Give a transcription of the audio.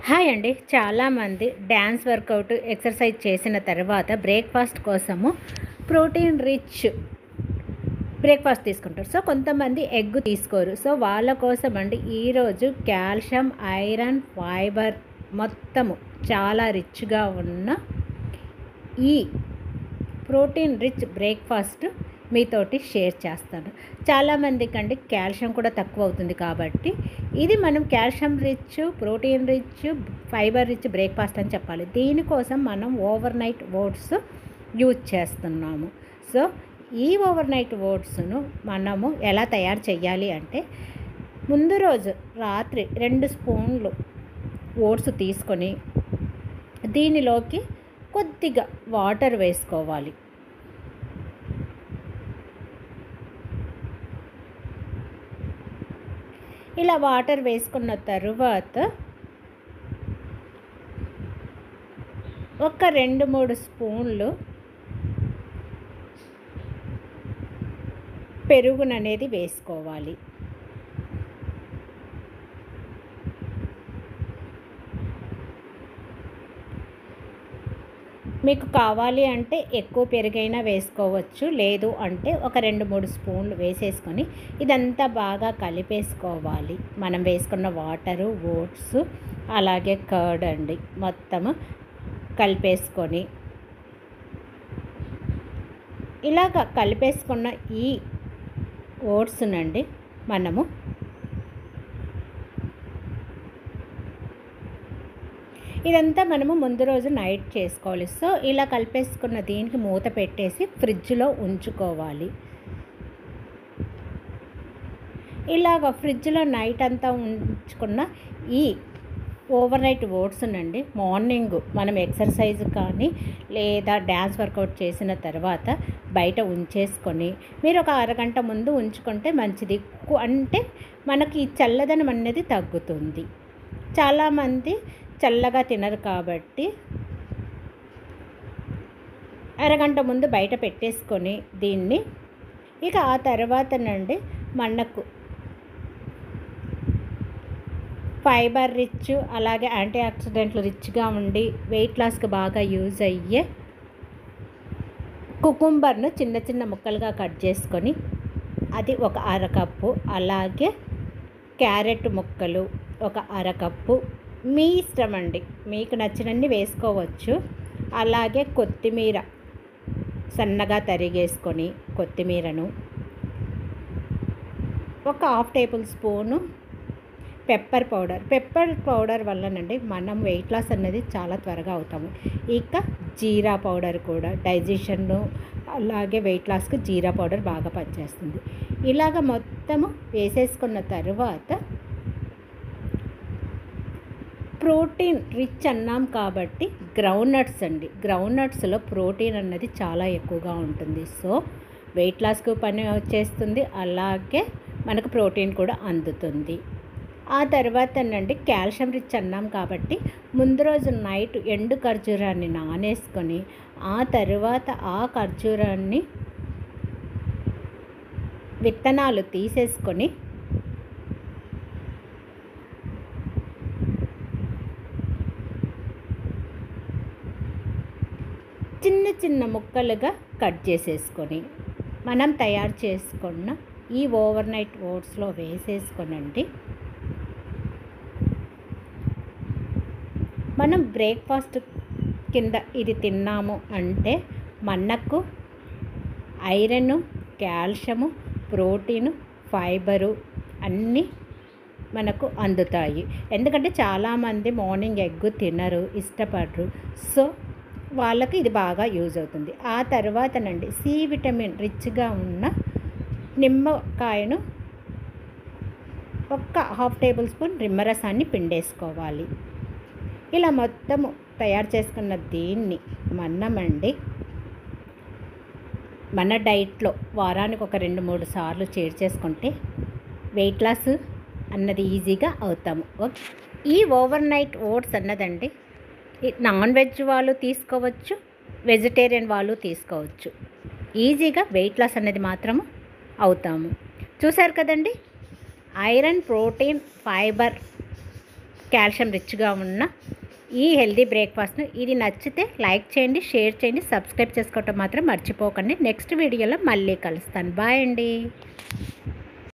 Hi అండి. చాలామంది dance work out exercise చేసిన తర్వాత బ్రేక్ఫాస్ట్ కోసము ప్రోటీన్ రిచ్ బ్రేక్ఫాస్ట్ తీసుకుంటారు. సో కొంతమంది ఎగ్ తీసుకోరు. సో వాళ్ళ కోసం అండి ఈరోజు కాల్షియం, ఐరన్, ఫైబర్ మొత్తము చాలా రిచ్గా ఉన్న ఈ ప్రోటీన్ రిచ్ బ్రేక్ఫాస్ట్ మీతోటి షేర్ చేస్తాను. చాలామందికి అండి కాల్షియం కూడా తక్కువ అవుతుంది కాబట్టి ఇది మనం calcium rich, protein rich, fibre rich breakfast అని చెప్పాలి. దీనికోసం మనం ఓవర్ నైట్ ఓట్స్ యూజ్ చేస్తున్నాము. సో ఈ ఓవర్ నైట్ ఓట్స్ను మనము ఎలా తయారు చేయాలి అంటే, ముందు రోజు రాత్రి 2 స్పూన్లు ఓట్స్ తీసుకొని దీనిలోకి కొద్దిగా వాటర్ వేసుకోవాలి. ఇలా వాటర్ వేసుకున్న తరువాత ఒక 2-3 స్పూన్లు పెరుగుననేది వేసుకోవాలి. మీకు కావాలి అంటే ఎక్కువ పెరుగైనా వేసుకోవచ్చు, లేదు అంటే ఒక 2-3 స్పూన్లు వేసేసుకొని ఇదంతా బాగా కలిపేసుకోవాలి. మనం వేసుకున్న వాటరు, ఓట్స్ అలాగే కర్డ్ అండి మొత్తము కలిపేసుకొని ఇలాగ కలిపేసుకున్న ఈ ఓట్స్నండి మనము ఇదంతా మనము ముందు రోజు నైట్ చేసుకోవాలి. సో ఇలా కలిపేసుకున్న దీనికి మూత పెట్టేసి ఫ్రిడ్జ్లో ఉంచుకోవాలి. ఇలాగ ఫ్రిడ్జ్లో నైట్ అంతా ఉంచుకున్న ఈ ఓవర్ నైట్ ఓట్స్నండి మార్నింగ్ మనం ఎక్సర్సైజ్ కానీ లేదా డ్యాన్స్ వర్కౌట్ చేసిన తర్వాత బయట ఉంచేసుకొని మీరు ఒక అరగంట ముందు ఉంచుకుంటే మంచిది. అంటే మనకి ఈ చల్లదనం అనేది తగ్గుతుంది. చాలామంది చల్లగా తినరు కాబట్టి అరగంట ముందు బయట పెట్టేసుకొని దీన్ని ఇక ఆ తర్వాతనండి మనకు ఫైబర్ రిచ్ అలాగే యాంటీ ఆక్సిడెంట్లు రిచ్గా ఉండి వెయిట్ లాస్కి బాగా యూజ్ అయ్యే కుకుంబర్ను చిన్న చిన్న ముక్కలుగా కట్ చేసుకొని అది ఒక అరకప్పు, అలాగే క్యారెట్ ముక్కలు ఒక అరకప్పు, మీ ఇష్టం అండి, మీకు నచ్చినన్ని వేసుకోవచ్చు. అలాగే కొత్తిమీర సన్నగా తరిగేసుకొని కొత్తిమీరను ఒక 1/2 టేబుల్ స్పూను పెప్పర్ పౌడర్ వల్లనండి మనం వెయిట్ లాస్ అనేది చాలా త్వరగా అవుతాము. ఇక జీరా పౌడర్ కూడా డైజెషన్ను అలాగే వెయిట్ లాస్కి జీరా పౌడర్ బాగా పనిచేస్తుంది. ఇలాగ మొత్తము వేసేసుకున్న తర్వాత ప్రోటీన్ రిచ్ అన్నాం కాబట్టి గ్రౌండ్ నట్స్ అండి, గ్రౌండ్ నట్స్లో ప్రోటీన్ అన్నది చాలా ఎక్కువగా ఉంటుంది. సో వెయిట్ లాస్కు పని వచ్చేస్తుంది, అలాగే మనకు ప్రోటీన్ కూడా అందుతుంది. ఆ తర్వాతనండి కాల్షియం రిచ్ అన్నాం కాబట్టి ముందు రోజు నైట్ ఎండు ఖర్జూరాన్ని నానేసుకొని ఆ తర్వాత ఆ ఖర్జూరాన్ని విత్తనాలు తీసేసుకొని చిన్న చిన్న ముక్కలుగా కట్ చేసేసుకొని మనం తయారు చేసుకున్న ఈ ఓవర్ నైట్ ఓట్స్లో వేసేసుకోనండి మనం బ్రేక్ఫాస్ట్ కింద ఇది తిన్నాము అంటే మనకు ఐరన్, కాల్షియము, ప్రోటీను, ఫైబరు అన్నీ మనకు అందుతాయి. ఎందుకంటే చాలామంది మార్నింగ్ ఎగ్ తినరు, ఇష్టపడరు. సో వాళ్ళకి ఇది బాగా యూజ్ అవుతుంది. ఆ తర్వాతనండి సి విటమిన్ రిచ్గా ఉన్న నిమ్మకాయను ఒక 1/2 టేబుల్ స్పూన్ నిమ్మరసాన్ని పిండేసుకోవాలి. ఇలా మొత్తము తయారు చేసుకున్న దీన్ని మనమండి మన డైట్లో వారానికి ఒక 2-3 సార్లు చేసుకుంటే వెయిట్ లాస్ అన్నది ఈజీగా అవుతాము. ఈ ఓవర్ నైట్ ఓట్స్ అన్నదండి నాన్ వెజ్ వాళ్ళు తీసుకోవచ్చు, వెజిటేరియన్ వాళ్ళు తీసుకోవచ్చు. ఈజీగా వెయిట్ లాస్ అనేది మాత్రము అవుతాము. చూసారు కదండి, ఐరన్, ప్రోటీన్, ఫైబర్ కాల్షియం రిచ్గా ఉన్న ఈ హెల్దీ బ్రేక్ఫాస్ట్ను ఇది నచ్చితే లైక్ చేయండి, షేర్ చేయండి, సబ్స్క్రైబ్ చేసుకోవటం మాత్రం మర్చిపోకండి. నెక్స్ట్ వీడియోలో మళ్ళీ కలుస్తాను. బాయ్ అండి.